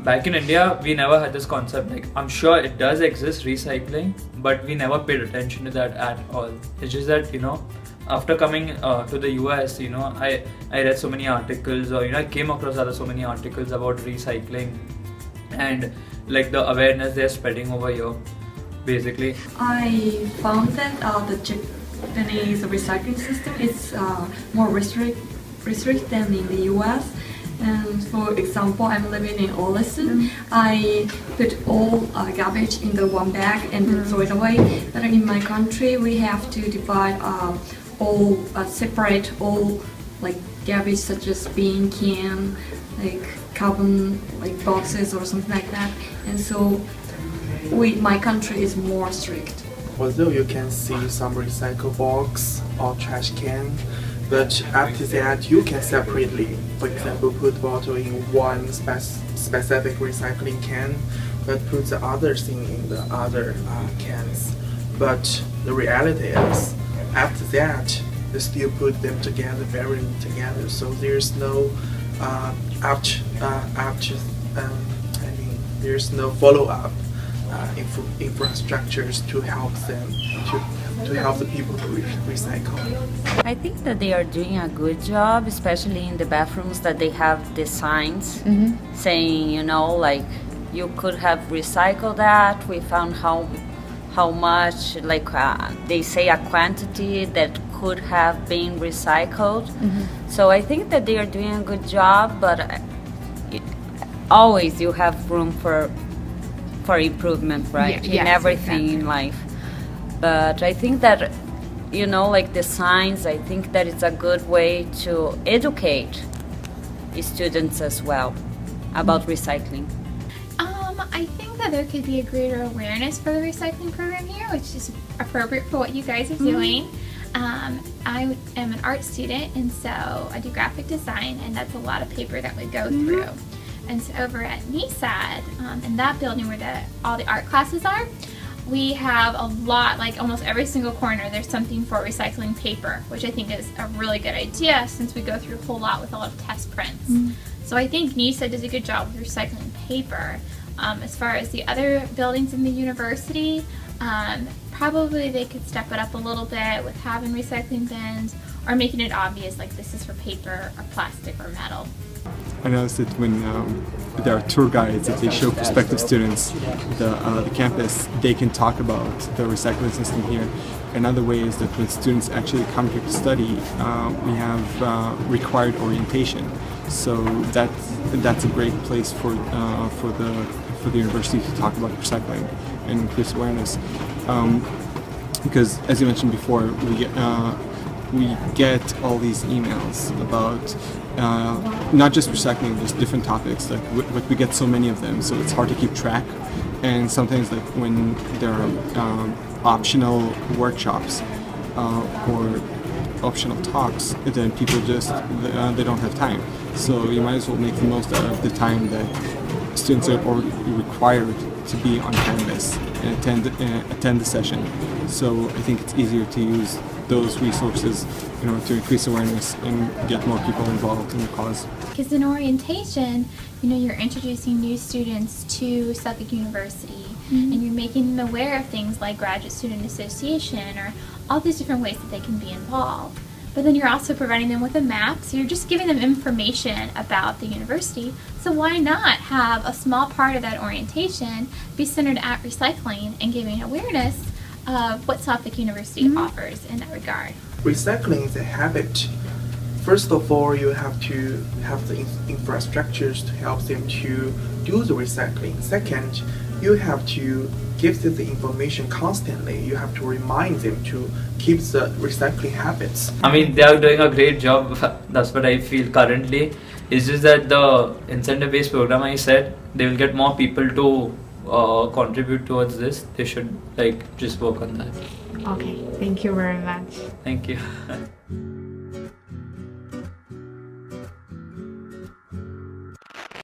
back in India, we never had this concept. Like, I'm sure it does exist, recycling, but we never paid attention to that at all. It's just that, after coming to the US, I read so many articles, or I came across so many articles about recycling and like the awareness they're spreading over here, basically. I found that the Japanese recycling system is more restricted than in the US. And for example, I'm living in Olison. I put all garbage in the one bag and throw it away. But in my country, we have to divide all separate all like garbage such as bean can, like carbon like boxes or something like that. And so my country is more strict. Although you can see some recycle box or trash can, but after that you can separately, for example, put bottle in one specific recycling can, but put the other thing in the other cans. But the reality is, after that, you still put them together, bury them together. So there's no there's no follow-up infrastructures to help them to help the people to recycle. I think that they are doing a good job, especially in the bathrooms that they have the signs saying, like you could have recycled that. We found how much, like they say a quantity that could have been recycled. So I think that they are doing a good job, but always you have room for improvement, right? Yes, in everything exactly. in life. But I think that, like the signs, I think that it's a good way to educate students as well about recycling. I think that there could be a greater awareness for the recycling program here, which is appropriate for what you guys are doing. I am an art student, and so I do graphic design, and that's a lot of paper that we go through. And so over at NESAD, in that building where all the art classes are, we have a lot, like almost every single corner, there's something for recycling paper, which I think is a really good idea since we go through a whole lot with a lot of test prints. So I think NESAD does a good job with recycling paper. As far as the other buildings in the university, probably they could step it up a little bit with having recycling bins or making it obvious, like this is for paper or plastic or metal. I noticed that when there are tour guides, if they show prospective students the campus, they can talk about the recycling system here. Another way is that when students actually come here to study, we have required orientation. So that's a great place for the university to talk about recycling and increase awareness. Because as you mentioned before, we get all these emails about not just recycling, just different topics. Like we get so many of them, so it's hard to keep track. And sometimes, like when there are optional workshops or optional talks, then people just they don't have time. So you might as well make the most out of the time that students are already required to be on campus and attend the session. So I think it's easier to use those resources in order to increase awareness and get more people involved in the cause. Because in orientation, you're introducing new students to Suffolk University, and you're making them aware of things like Graduate Student Association or all these different ways that they can be involved. But then you're also providing them with a map, so you're just giving them information about the university. So why not have a small part of that orientation be centered at recycling and giving awareness of what Suffolk University offers in that regard? Recycling is a habit. First of all, you have to have the infrastructures to help them to do the recycling. Second, you have to give them the information constantly. You have to remind them to keep the recycling habits. I mean, they are doing a great job. That's what I feel currently. It's just that the incentive-based program I said, they will get more people to contribute towards this. They should just work on that. Okay, thank you very much. Thank you.